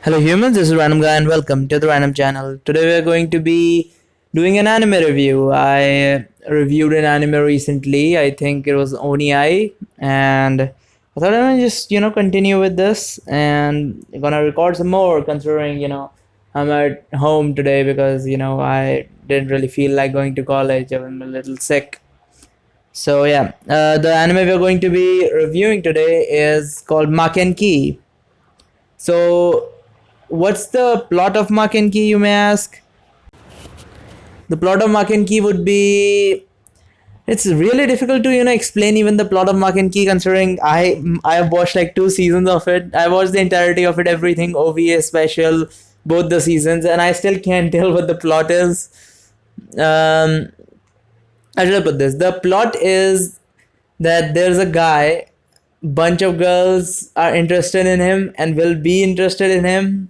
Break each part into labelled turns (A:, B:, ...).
A: Hello humans, this is Random Guy and welcome to the Random channel. Today we are going to be doing an anime review. I reviewed an anime recently. I think it was Oni, and I thought I would just continue with this and gonna record some more considering I'm at home today because I didn't really feel like going to college. I'm a little sick. So yeah, the anime we're going to be reviewing today is called Maken-ki. So what's the plot of Maken-ki, you may ask? The plot of Maken-ki would be, it's really difficult to explain even the plot of Maken-ki considering I have watched like 2 seasons of it. I watched the entirety of it, everything OVA special, both the seasons, and I still can't tell what the plot is. Um, I should put this. The plot is that there's a guy, bunch of girls are interested in him and will be interested in him,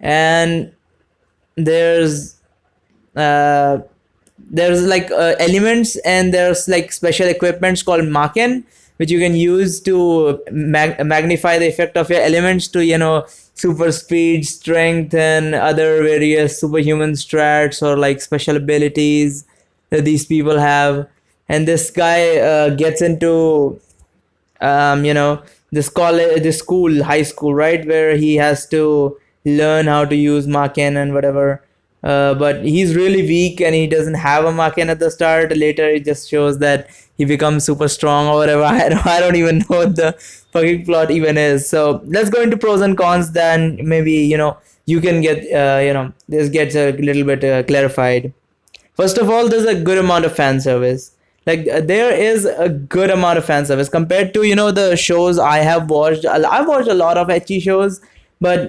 A: and there's uh, there's like elements, and there's like special equipments called Maken, which you can use to magnify the effect of your elements to super speed, strength, and other various superhuman strats or like special abilities that these people have. And this guy gets into this college, this school, high school, right, where he has to learn how to use Maken and whatever. But he's really weak and he doesn't have a Maken at the start. Later it just shows that he becomes super strong or whatever. I don't even know what the fucking plot even is. So let's go into pros and cons, then maybe you can get this gets a little bit clarified. First of all, there's a good amount of fan service. Like there is a good amount of fan service compared to the shows I have watched. I've watched a lot of ecchi shows, but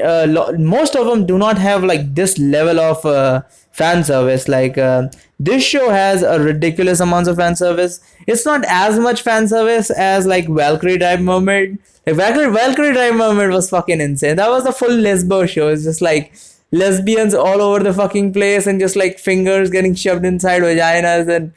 A: most of them do not have like this level of fan service. Like this show has a ridiculous amounts of fan service. It's not as much fan service as like Valkyrie Drive Mermaid. Like Valkyrie Drive Mermaid was fucking insane. That was a full lesbo show. It's just like lesbians all over the fucking place and just like fingers getting shoved inside vaginas, and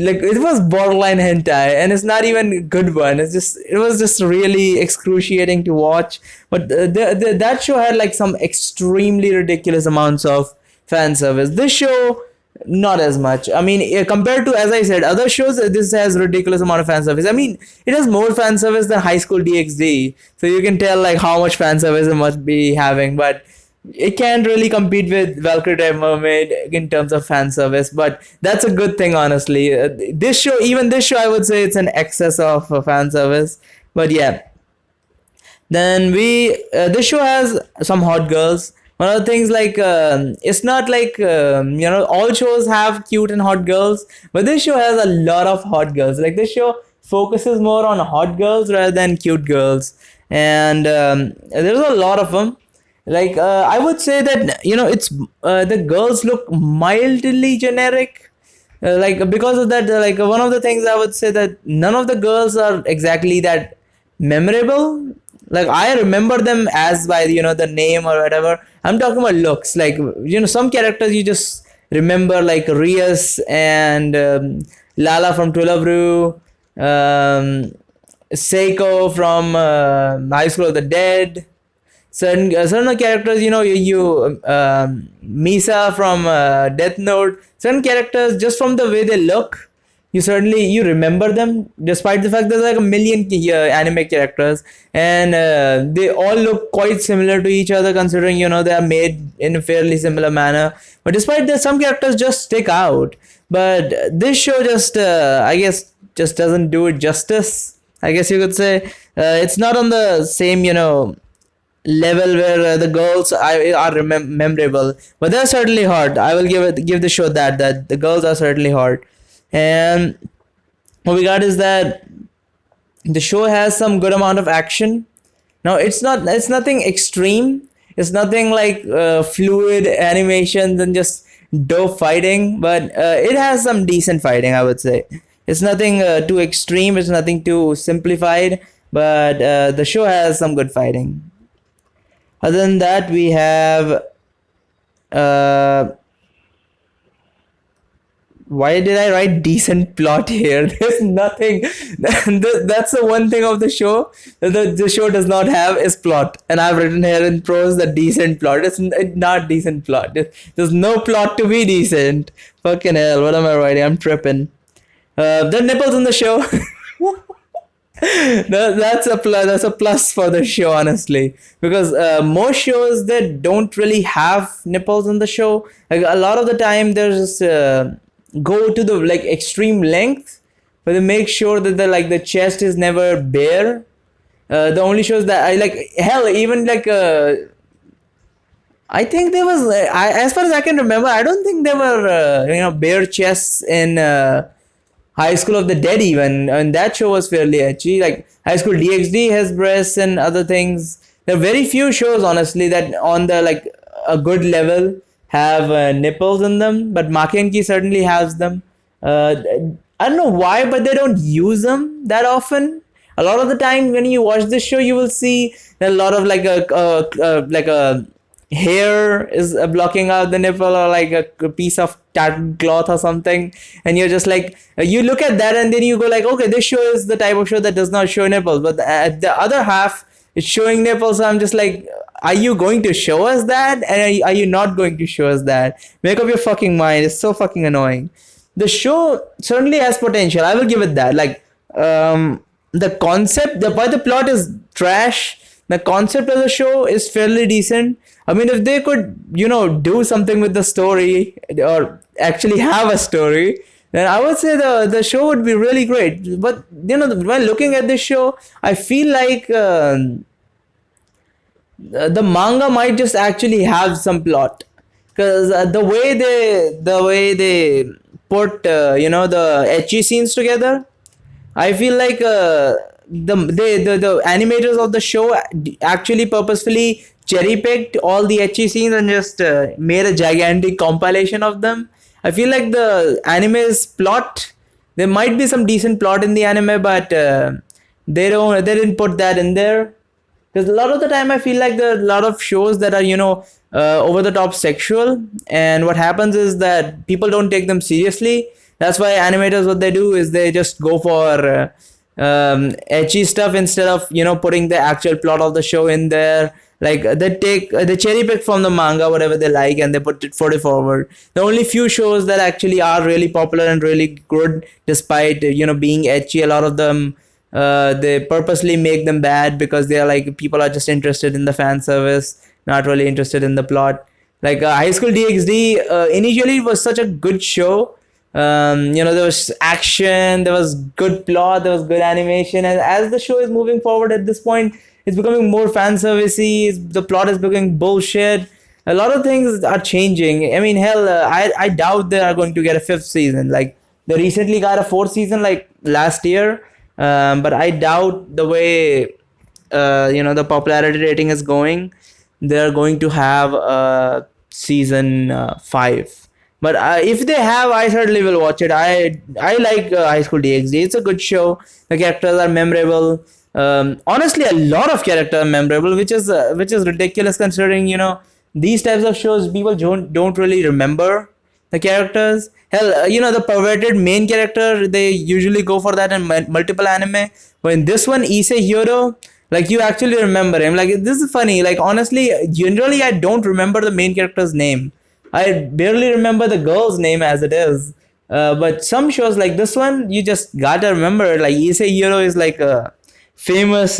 A: like it was borderline hentai, and it's not even a good one. It was just really excruciating to watch. But that show had like some extremely ridiculous amounts of fan service. This show, not as much. I mean, compared to, as I said, other shows, this has ridiculous amount of fan service. I mean, it has more fan service than High School DxD, so you can tell like how much fan service it must be having. But it can't really compete with Valkyrie Drive Mermaid in terms of fan service, but that's a good thing, honestly. Even this show, I would say it's an excess of fan service. But yeah, then this show has some hot girls. One of the things, like it's not like all shows have cute and hot girls, but this show has a lot of hot girls. Like this show focuses more on hot girls rather than cute girls, and there's a lot of them. Like I would say that it's the girls look mildly generic, like because of that, like one of the things I would say that none of the girls are exactly that memorable. Like I remember them as by the name or whatever. I'm talking about looks. Like some characters you just remember, like Rias and Lala from Tulavru, Seiko from High School of the Dead. Certain characters, Misa from Death Note. Certain characters, just from the way they look, you remember them, despite the fact there's like a million anime characters, and they all look quite similar to each other, considering they are made in a fairly similar manner. But despite that, some characters just stick out. But this show just, I guess, just doesn't do it justice, I guess you could say. It's not on the same level where the girls are memorable, but they're certainly hot. I will give the show that the girls are certainly hot. And what we got is that the show has some good amount of action. Now it's nothing extreme. It's nothing like fluid animations and just dope fighting, but it has some decent fighting, I would say. It's nothing too extreme. It's nothing too simplified, but the show has some good fighting. Other than that, we have Why did I write decent plot here? There's nothing. That's the one thing of the show that the show does not have is plot. And I've written here in prose the decent plot. It's not decent plot. There's no plot to be decent. Fucking hell, what am I writing? I'm tripping. The nipples in the show. That's a plus for the show, honestly, because most shows that don't really have nipples in the show, like a lot of the time there's go to the like extreme length, but they make sure that the chest is never bare. The only shows that I like, hell, even like I think there was as far as I can remember, I don't think there were bare chests in High School of the Dead even, and that show was fairly edgy. Like High School DxD has breasts and other things. There are very few shows, honestly, that on the like a good level have nipples in them, but Maken-ki certainly has them. I don't know why, but they don't use them that often. A lot of the time, when you watch this show, you will see a lot of like a hair is blocking out the nipple, or like a piece of tattered cloth or something, and you're just like, you look at that and then you go like, okay, this show is the type of show that does not show nipples, but at the other half it's showing nipples. So I'm just like, are you going to show us that, and are you not going to show us that? Make up your fucking mind. It's so fucking annoying. The show certainly has potential, I will give it that. Like the concept, why the plot is trash, the concept of the show is fairly decent. I mean, if they could, do something with the story, or actually have a story, then I would say the show would be really great. But, when looking at this show, I feel like the manga might just actually have some plot. Because the way they put, the ecchi scenes together, I feel like the animators of the show actually purposefully cherry picked all the ecchi scenes and just made a gigantic compilation of them. I feel like the anime's plot, there might be some decent plot in the anime, but they didn't put that in there. Because a lot of the time I feel like there are a lot of shows that are over the top sexual, and what happens is that people don't take them seriously. That's why animators, what they do is they just go for ecchi stuff instead of putting the actual plot of the show in there. Like they cherry pick from the manga whatever they like, and they put it forward. The only few shows that actually are really popular and really good, despite being ecchi, a lot of them they purposely make them bad because they are like, people are just interested in the fan service, not really interested in the plot. Like High School DxD, initially it was such a good show. There was action, there was good plot, there was good animation, and as the show is moving forward at this point, it's becoming more fan servicey. The plot is becoming bullshit. A lot of things are changing. I mean, hell, I doubt they are going to get a fifth season. Like they recently got a fourth season like last year, but I doubt the way the popularity rating is going, they're going to have a season 5. But if they have, I certainly will watch it. I like High School DxD. It's a good show. The characters are memorable. Honestly, a lot of characters are memorable, which is ridiculous considering these types of shows people don't really remember the characters. Hell, the perverted main character, they usually go for that in multiple anime. But in this one, Issei Hyodo, like you actually remember him. Like this is funny. Like honestly, generally I don't remember the main character's name. I barely remember the girl's name as it is. But some shows like this one, you just gotta remember. Like Issei Hyodo is like a famous,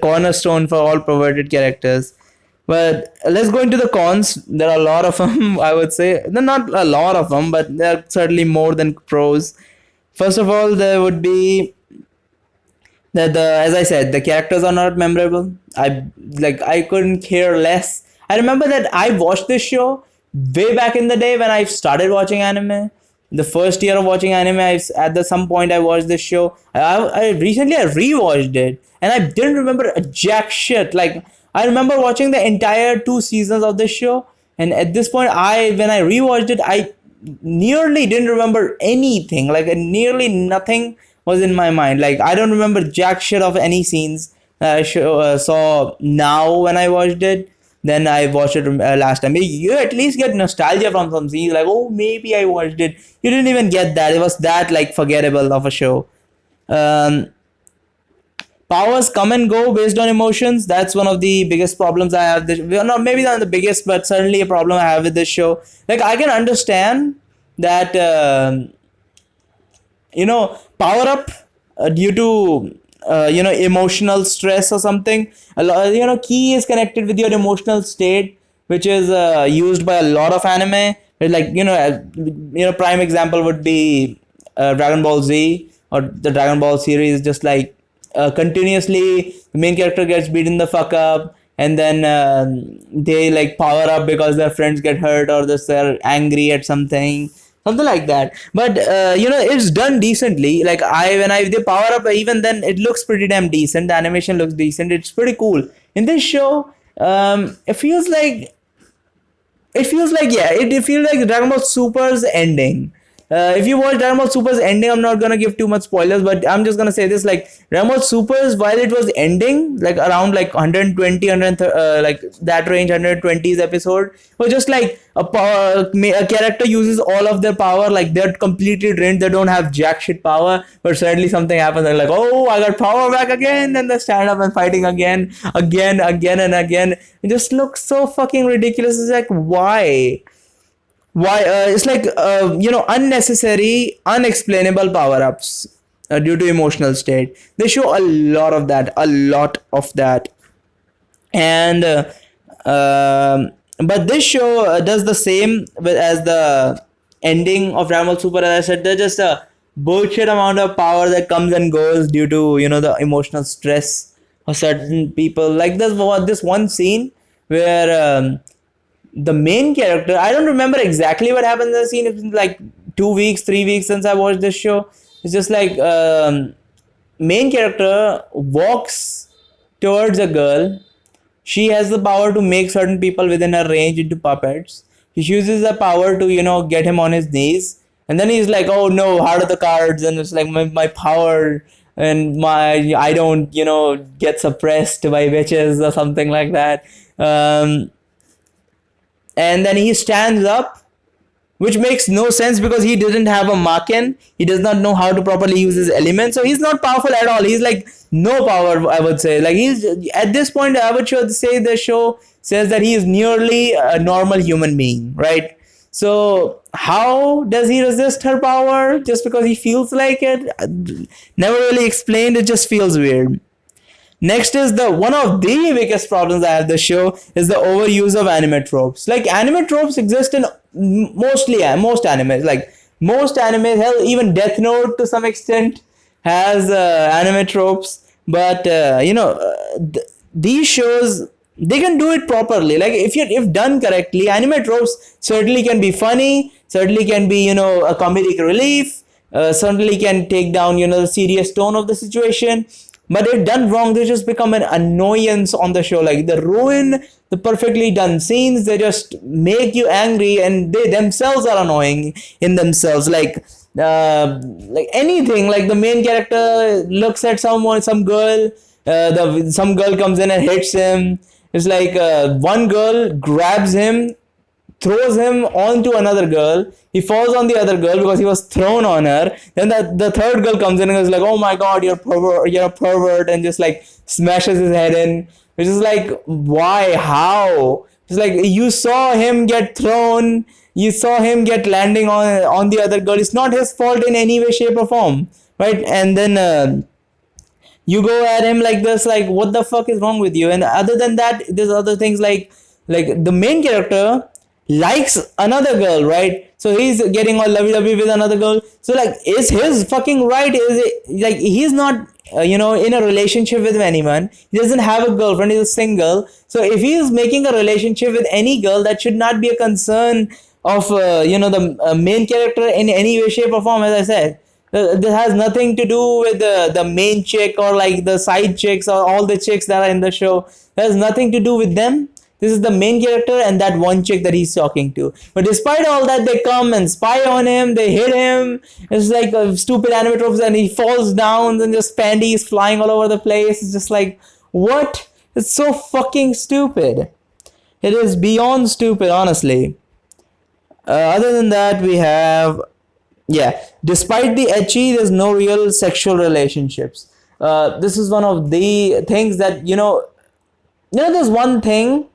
A: cornerstone for all perverted characters. But let's go into the cons. There are a lot of them, I would say. There are not a lot of them, but there are certainly more than pros. First of all, there would be that as I said, the characters are not memorable. I couldn't care less. I remember that I watched this show way back in the day when I started watching anime. The first year of watching anime, at some point I watched this show. I recently rewatched it, and I didn't remember a jack shit. Like I remember watching the entire 2 seasons of this show, and at this point, when I rewatched it, I nearly didn't remember anything. Like nearly nothing was in my mind. Like I don't remember jack shit of any scenes that I saw now when I watched it. than I watched it last time. You at least get nostalgia from some scenes, like, oh, maybe I watched it. You didn't even get that. It was that like forgettable of a show. Um, Powers come and go based on emotions. That's one of the biggest problems I have. Well, not maybe not the biggest, but certainly a problem I have with this show. Like, I can understand that power up due to emotional stress or something. A lot, ki is connected with your emotional state, which is used by a lot of anime. Like, prime example would be Dragon Ball Z or the Dragon Ball series. Just like continuously the main character gets beaten the fuck up, and then they like power up because their friends get hurt, or they're angry at something like that. But it's done decently. Like, when I they power up, even then it looks pretty damn decent. The animation looks decent. It's pretty cool. In this show, it feels like Dragon Ball Super's ending. If you watch Dragon Ball Super's ending, I'm not gonna give too much spoilers, but I'm just gonna say this: like, Dragon Ball Super's, while it was ending, like around like 120, like that range, 120s episode, was just like a character uses all of their power, like they're completely drained, they don't have jack shit power, but suddenly something happens, and like, oh, I got power back again, and they stand up and fighting again, and again. It just looks so fucking ridiculous. It's like, why it's like unnecessary, unexplainable power-ups due to emotional state. They show a lot of that. And but this show does the same as the ending of Dragon Ball Super. As I said, there's just a bullshit amount of power that comes and goes due to the emotional stress of certain people. Like, there's this one scene where the main character, I don't remember exactly what happened in the scene. It's been like 2 weeks, 3 weeks since I watched this show. It's just like main character walks towards a girl. She has the power to make certain people within her range into puppets. He uses the power to get him on his knees, and then he's like, oh no, heart of the cards, and it's like my power and I don't get suppressed by bitches or something like that. And then he stands up, which makes no sense because he didn't have a Maken. He does not know how to properly use his elements, so he's not powerful at all. He's like no power, I would say. Like, he's at this point, I would say the show says that he is nearly a normal human being, right? So how does he resist her power? Just because he feels like it? Never really explained. It just feels weird. Next is one of the biggest problems I have the show is the overuse of anime tropes. Like, anime tropes exist in most animes. Like, most animes, hell, even Death Note to some extent has anime tropes. But these shows, they can do it properly. Like, if done correctly, anime tropes certainly can be funny, certainly can be a comedic relief, certainly can take down the serious tone of the situation. But if done wrong, they just become an annoyance on the show. Like, they ruin the perfectly done scenes. They just make you angry, and they themselves are annoying in themselves. Like anything. Like, the main character looks at some girl. Some girl comes in and hits him. It's like one girl grabs him, throws him onto another girl. He falls on the other girl because he was thrown on her. Then the third girl comes in and is like, oh my god, you're a pervert, and just like smashes his head in. Which is like, why? How? It's like, you saw him get thrown, you saw him get landing on the other girl. It's not his fault in any way, shape, or form, right? And then you go at him like this, like, what the fuck is wrong with you? And other than that, there's other things like the main character likes another girl, right? So he's getting all lovey-dovey with another girl. So, like, is his fucking right? Is it like he's not in a relationship with anyone? He doesn't have a girlfriend. He's single. So if he is making a relationship with any girl, that should not be a concern of the main character in any way, shape, or form. As I said, this has nothing to do with the main chick or like the side chicks or all the chicks that are in the show. It has nothing to do with them. This is the main character and that one chick that he's talking to. But despite all that, they come and spy on him. They hit him. It's like a stupid anime tropes, and he falls down and just panties flying all over the place. It's just like, what? It's so fucking stupid. It is beyond stupid, honestly. Other than that, we have, yeah, despite the ecchi, there's no real sexual relationships. This is one of the things that, there's one thing.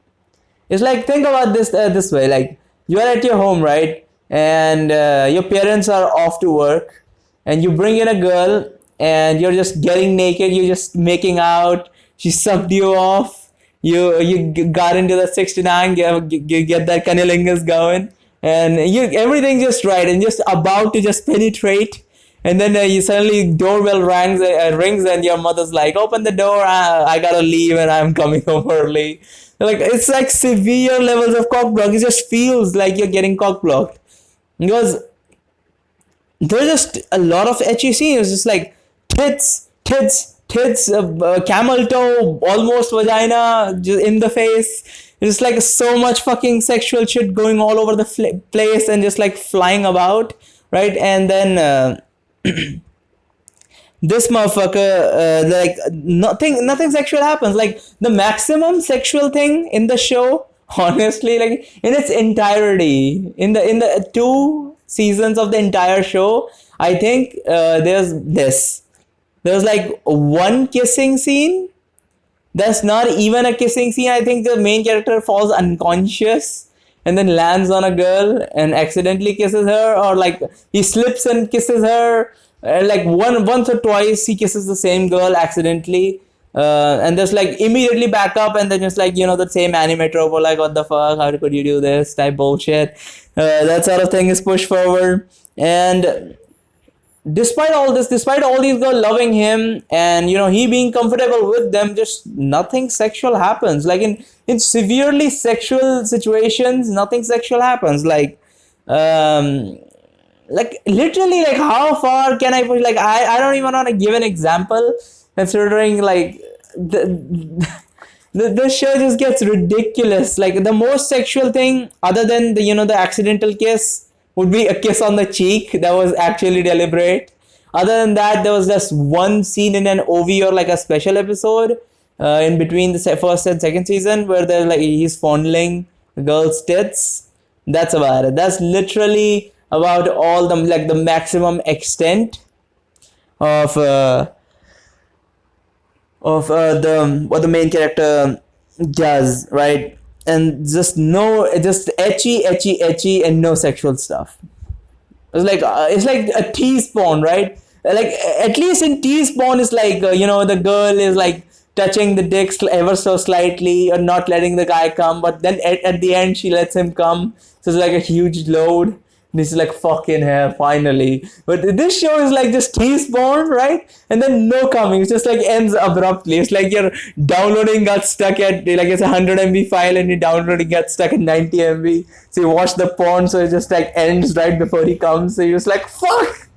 A: It's like, think about this way. Like, you're at your home, right? And your parents are off to work, and you bring in a girl, and you're just getting naked, you're just making out, she sucked you off, you got into the 69, get that cunnilingus going, and everything's just right, and just about to just penetrate, and then you suddenly doorbell rings, and your mother's like, open the door, I gotta leave, and I'm coming home early. Like, it's like severe levels of cock block. It just feels like you're getting cock blocked, because there's just a lot of ecchi scenes. It's just like tits, camel toe, almost vagina in the face. It's like so much fucking sexual shit going all over the place and just like flying about, right? And then this motherfucker, like nothing sexual happens. Like the maximum sexual thing in the show, honestly, like in its entirety, in the 2 seasons of the entire show, I think there's like one kissing scene. That's not even a kissing scene. I think the main character falls unconscious and then lands on a girl and accidentally kisses her, or like he slips and kisses her. Like once or twice he kisses the same girl accidentally, and just like immediately back up, and then just like, the same anime trope, or like, what the fuck, how could you do this type bullshit. That sort of thing is pushed forward. And despite all this, despite all these girls loving him, and he being comfortable with them, just nothing sexual happens. Like in severely sexual situations, nothing sexual happens. Like literally, like, how far can I push? Like, I don't even want to give an example, considering like the show just gets ridiculous. Like, the most sexual thing, other than the accidental kiss, would be a kiss on the cheek that was actually deliberate. Other than that, there was just one scene in an OV, or like a special episode in between the first and second season, where they're like, he's fondling the girl's tits. That's about it. That's literally about all the maximum extent of what the main character does, right? And just ecchi, and no sexual stuff. It's like a T-spawn, right? Like, at least in T-spawn, it's like the girl is like touching the dick ever so slightly, or not letting the guy come, but then at the end she lets him come, so it's like a huge load. This is like, fucking hell, finally. But this show is like just T-spawn, right? And then no coming. It just like ends abruptly. It's like your downloading got stuck at, like, it's a 100 MB file, and your downloading got stuck at 90 MB. So you watch the porn, so it just like ends right before he comes. So you're just like, fuck.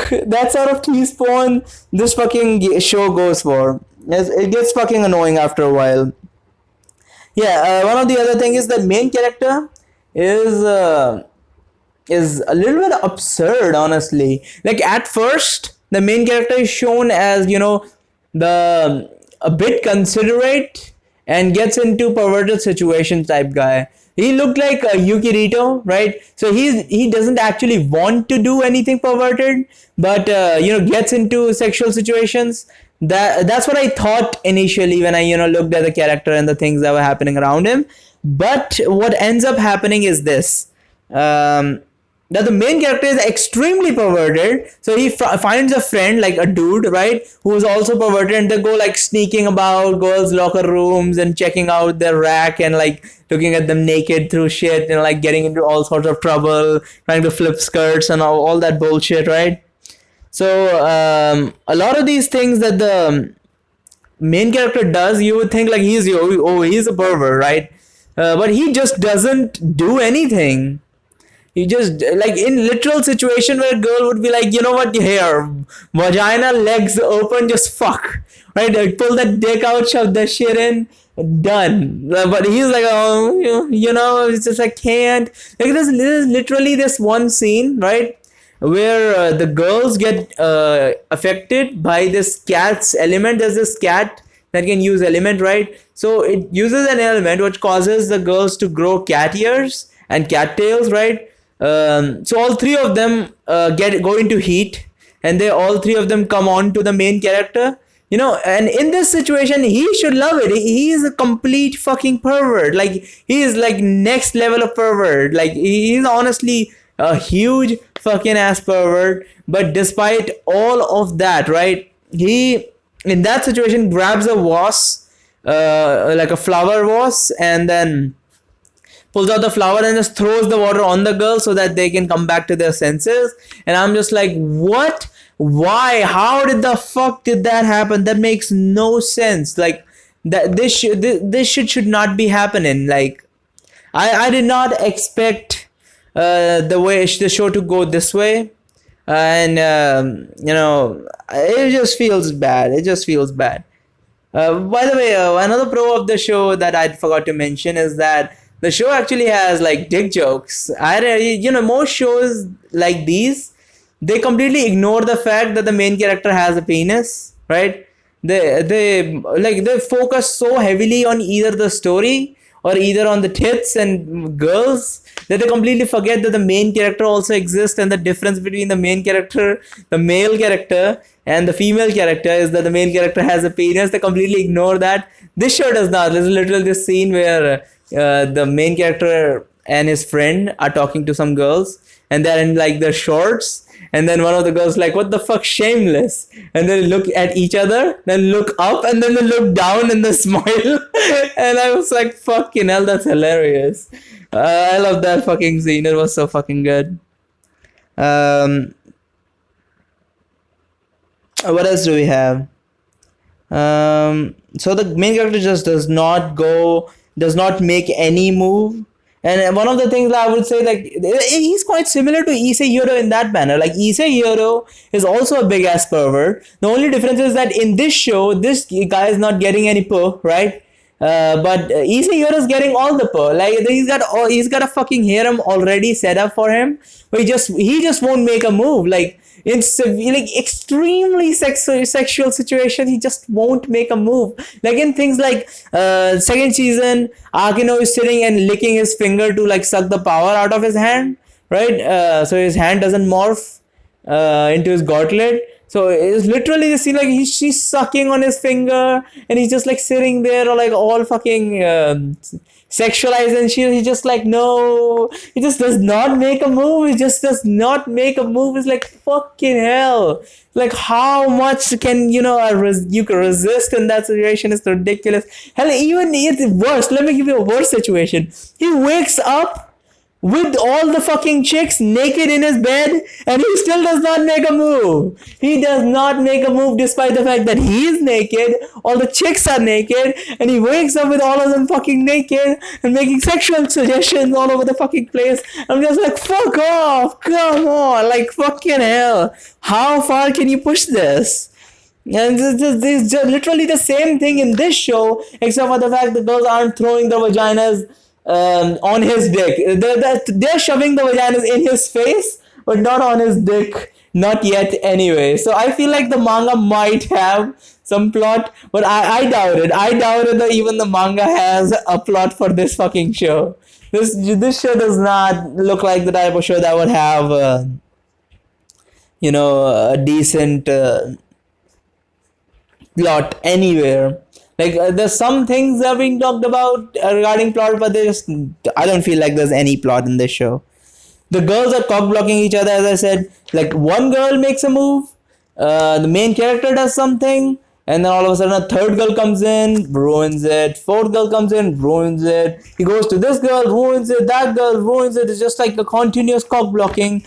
A: That sort of T-spawn this fucking show goes for. It gets fucking annoying after a while. Yeah, one of the other things is the main character is a little bit absurd, honestly. Like, at first, the main character is shown as, a bit considerate and gets into perverted situation type guy. He looked like a Yukirito, right? So he doesn't actually want to do anything perverted, but gets into sexual situations. That's what I thought initially when I looked at the character and the things that were happening around him. But what ends up happening is this. That the main character is extremely perverted, so he finds a friend, like a dude, right, who is also perverted, and they go like sneaking about girls' locker rooms and checking out their rack and like looking at them naked through shit, like getting into all sorts of trouble, trying to flip skirts and all that bullshit, right? So a lot of these things that the main character does, you would think like he's a pervert, right? But he just doesn't do anything. He just, like, in literal situation where a girl would be like, you know what, here, vagina, legs open, just fuck, right? Like, pull that dick out, shove that shit in, done. But he's like, oh, it's just, I can't. Like, there's literally this one scene, right, where the girls get affected by this cat's element. There's this cat that can use element, right? So it uses an element which causes the girls to grow cat ears and cat tails, right? So all three of them go into heat, and they all three of them come on to the main character, and in this situation he should love it. He is a complete fucking pervert. Like, he is like next level of pervert. Like, he is honestly a huge fucking ass pervert. But despite all of that, right, he in that situation grabs a vase, like a flower vase, and then pulls out the flower and just throws the water on the girl so that they can come back to their senses. And I'm just like, what? Why? How did the fuck did that happen? That makes no sense. Like, that this shit should not be happening. Like, I did not expect the show to go this way. And it just feels bad. It just feels bad. By the way, another pro of the show that I forgot to mention is that the show actually has like dick jokes. Most shows like these, they completely ignore the fact that the main character has a penis, right? They focus so heavily on either the story or either on the tits and girls that they completely forget that the main character also exists, and the difference between the main character, the male character, and the female character is that the main character has a penis. They completely ignore that. This show does not. There's literally this scene where the main character and his friend are talking to some girls, and they're in like their shorts, and then one of the girls like, what the fuck, shameless, and then look at each other, then look up, and then they look down and they smile. And I was like, fucking hell, that's hilarious. I love that fucking scene. It was so fucking good. What else do we have? So the main character just does not make any move. And one of the things I would say, like, he's quite similar to Issei Hiro in that manner. Like, Issei Hiro is also a big ass pervert. The only difference is that in this show, this guy is not getting any poo, right? But Issei Hiro is getting all the poo. Like, he's got a fucking harem already set up for him, but he just won't make a move. Like, in extremely sexual situation, he just won't make a move. Like in things like second season, Akino is sitting and licking his finger to like suck the power out of his hand, right? So his hand doesn't morph into his gauntlet. So it's literally the scene, like she's sucking on his finger, and he's just like sitting there, or like all fucking sexualized, and he's just like, no, he just does not make a move. He just does not make a move. It's like, fucking hell. Like, how much can you can resist in that situation? It's ridiculous. Hell, even it's worse. Let me give you a worse situation. He wakes up with all the fucking chicks naked in his bed, and he still does not make a move. He does not make a move despite the fact that he is naked, all the chicks are naked, and he wakes up with all of them fucking naked and making sexual suggestions all over the fucking place. I'm just like, fuck off, come on, like fucking hell. How far can you push this? And it's just literally the same thing in this show, except for the fact that girls aren't throwing their vaginas on his dick. They're shoving the vaginas in his face, but not on his dick. Not yet, anyway. So I feel like the manga might have some plot, but I doubt it. I doubt it that even the manga has a plot for this fucking show. This show does not look like the type of show that would have, a decent plot anywhere. Like, there's some things that are being talked about regarding plot, but I don't feel like there's any plot in this show. The girls are cock blocking each other, as I said. Like, one girl makes a move, the main character does something, and then all of a sudden a third girl comes in, ruins it. Fourth girl comes in, ruins it. He goes to this girl, ruins it. That girl, ruins it. It's just like a continuous cock blocking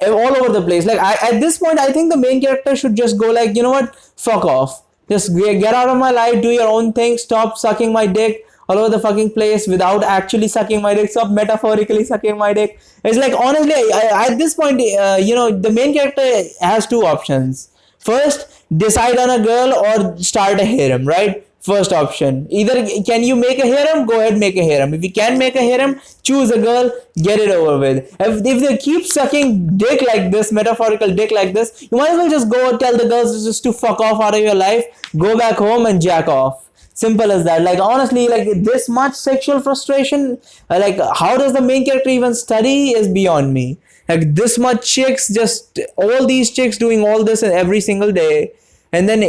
A: all over the place. Like, at this point, I think the main character should just go like, you know what, fuck off. Just get out of my life, do your own thing, stop sucking my dick all over the fucking place without actually sucking my dick, stop metaphorically sucking my dick. It's like, honestly, at this point, the main character has two options. First, decide on a girl or start a harem, right? First option. Either can you make a harem? Go ahead, make a harem. If you can make a harem, choose a girl, get it over with. If they keep sucking dick like this, metaphorical dick like this, you might as well just go tell the girls just to fuck off out of your life, go back home and jack off. Simple as that. Like honestly, like this much sexual frustration, like how does the main character even study is beyond me. Like this much chicks, just all these chicks doing all this every single day, and then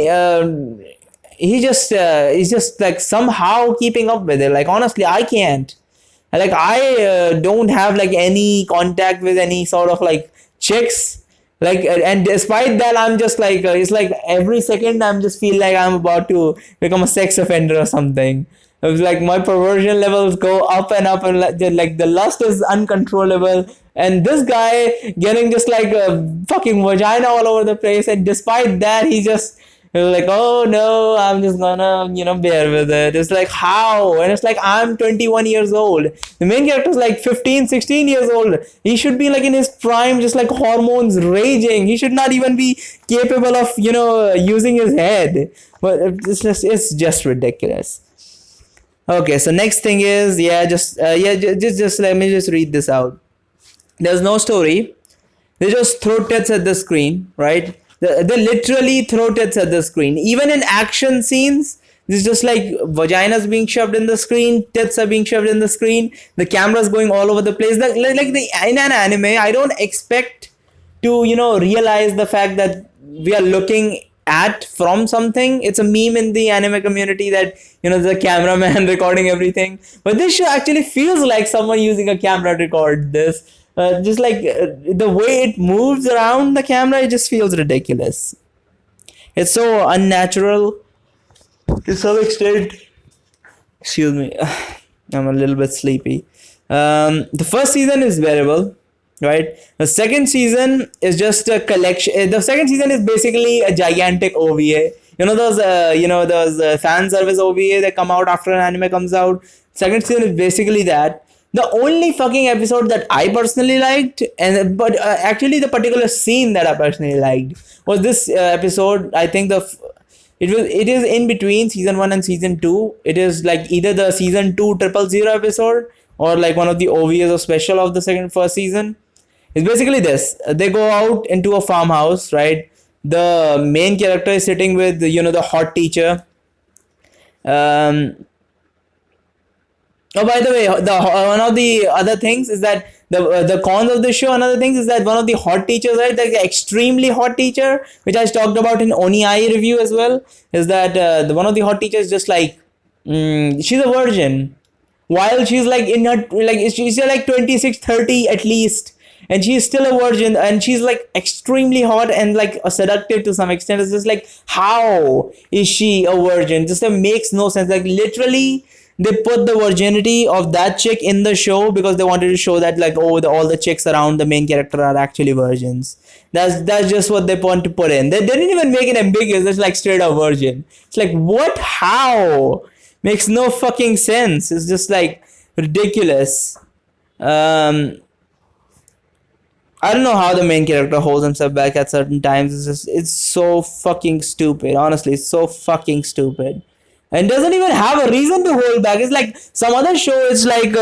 A: he's just like somehow keeping up with it. Like honestly, I can't. Like I don't have like any contact with any sort of like chicks. Like and despite that, I'm just like it's like every second I'm just feel like I'm about to become a sex offender or something. It was like my perversion levels go up and up, and like the lust is uncontrollable. And this guy getting just like a fucking vagina all over the place, and despite that, he just like, oh no, I'm just gonna, bear with it. It's like, how? And it's like, I'm 21 years old. The main character is like 15, 16 years old. He should be like in his prime, just like hormones raging. He should not even be capable of, using his head. But it's just ridiculous. Okay, so next thing is, just let me just read this out. There's no story. They just throw tits at the screen, right? They literally throw tits at the screen. Even in action scenes, it's just like vaginas being shoved in the screen, tits are being shoved in the screen, the camera's going all over the place. In an anime, I don't expect to, realize the fact that we are looking at from something. It's a meme in the anime community that, the cameraman recording everything. But this show actually feels like someone using a camera to record this. Just like the way it moves around the camera, it just feels ridiculous. It's so unnatural to some extent. Excuse me, I'm a little bit sleepy. The first season is bearable, right? The second season is just a collection. The second season is basically a gigantic OVA. Those fan service OVA that come out after an anime comes out. Second season is basically that. The only fucking episode that I personally liked, actually the particular scene that I personally liked was this episode. I think it is in between season 1 and season 2. It is like either the season 2 000 episode or like one of the OVAs or special of the first season. It's basically this. They go out into a farmhouse, right? The main character is sitting with, the hot teacher. Oh, by the way, one of the other things is that the cons of the show. Another thing is that one of the hot teachers, right, like the extremely hot teacher, which I talked about in Oni Ai review as well, is that one of the hot teachers just like she's a virgin, while she's like in her she's like 26, 30 at least. And she's still a virgin, and she's like extremely hot and like seductive to some extent. It's just like, how is she a virgin? Just makes no sense. Like literally, they put the virginity of that chick in the show because they wanted to show that like, oh, all the chicks around the main character are actually virgins. That's just what they want to put in. They didn't even make it ambiguous. It's like straight up virgin. It's like, what? How? Makes no fucking sense. It's just like ridiculous. I don't know how the main character holds himself back at certain times. It's so fucking stupid. Honestly, it's so fucking stupid. And doesn't even have a reason to hold back. It's like some other show. It's like,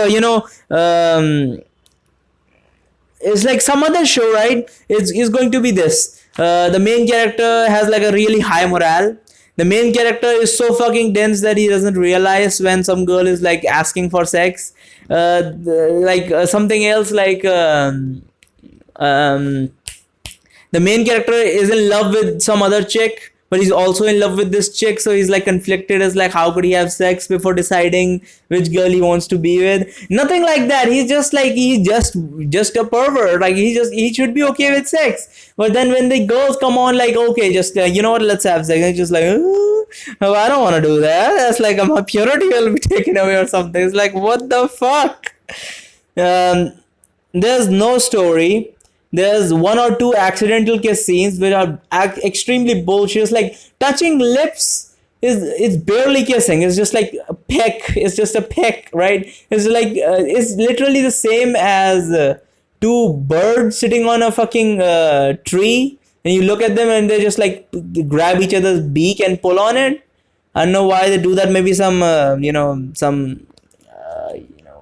A: it's like some other show, right? It's going to be this. The main character has like a really high morale. The main character is so fucking dense that he doesn't realize when some girl is like asking for sex. Something else like... the main character is in love with some other chick, but he's also in love with this chick, so he's like conflicted as like how could he have sex before deciding which girl he wants to be with. Nothing like that. He's just like, he's just a pervert. Like he should be okay with sex, but then when the girls come on like, okay, just you know what, let's have sex, and it's just like, oh, I don't want to do that. That's like my purity will be taken away or something. It's like, what the fuck. There's no story. There's one or two accidental kiss scenes which are extremely bullshit. It's like touching lips is barely kissing. It's just like a peck. It's just a peck, right? It's like it's literally the same as two birds sitting on a fucking tree, and you look at them and they just like grab each other's beak and pull on it. I don't know why they do that. Maybe some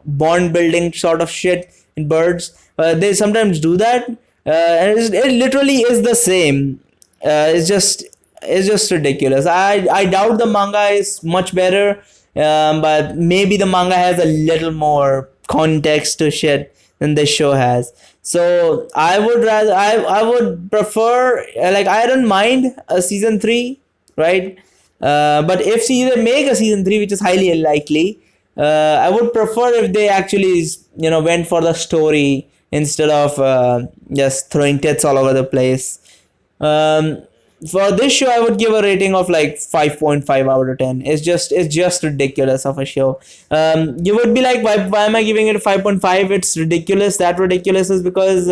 A: bond building sort of shit in birds. They sometimes do that, and it literally is the same. It's just is just ridiculous. I doubt the manga is much better, but maybe the manga has a little more context to shit than this show has. So I would prefer, like, I don't mind a season 3, right? But if they make a season 3, which is highly unlikely, I would prefer if they actually, went for the story instead of just throwing tits all over the place. Um, for this show, I would give a rating of like 5.5 out of 10. It's just ridiculous of a show. You would be like, why am I giving it a 5.5? It's ridiculous. That ridiculous is because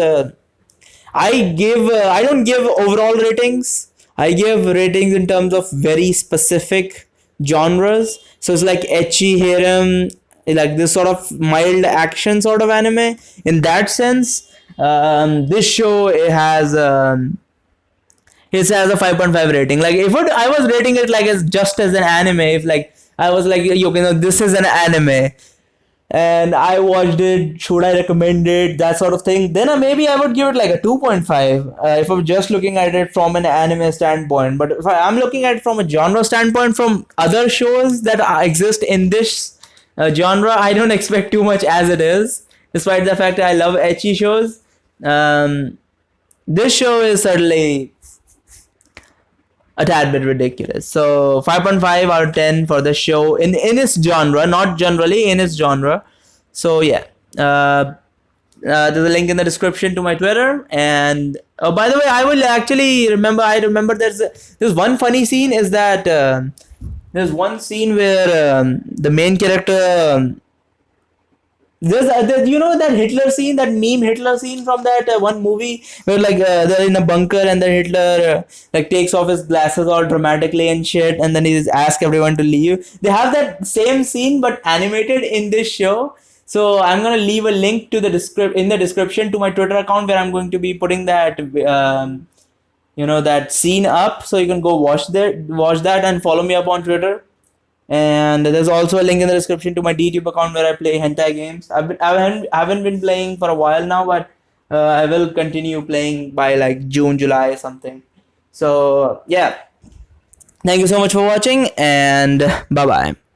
A: I don't give overall ratings. I give ratings in terms of very specific genres. So it's like ecchi harem, like this sort of mild action sort of anime. In that sense, this show it has a 5.5 rating. Like, if I was rating it like as just as an anime, if like I was like, this is an anime and I watched it, should I recommend it, that sort of thing, then maybe I would give it like a 2.5, if I'm just looking at it from an anime standpoint. But if I'm looking at it from a genre standpoint, from other shows that exist in this genre, I don't expect too much as it is, despite the fact that I love ecchi shows. This show is certainly a tad bit ridiculous. So 5.5 out of 10 for the show in its genre, not generally, in its genre. So yeah, there's a link in the description to my Twitter. And by the way, I remember there's one funny scene, is that there's one scene where the main character, that Hitler scene, that meme Hitler scene from that one movie where like they're in a bunker and then Hitler like takes off his glasses all dramatically and shit, and then he just asks everyone to leave. They have that same scene but animated in this show. So I'm gonna leave a link to the description to my Twitter account, where I'm going to be putting that that scene up, so you can go watch that and follow me up on Twitter. And there's also a link in the description to my Dtube account, where I play hentai games. I haven't been playing for a while now, but I will continue playing by like June, July, something. So yeah, thank you so much for watching, and bye bye.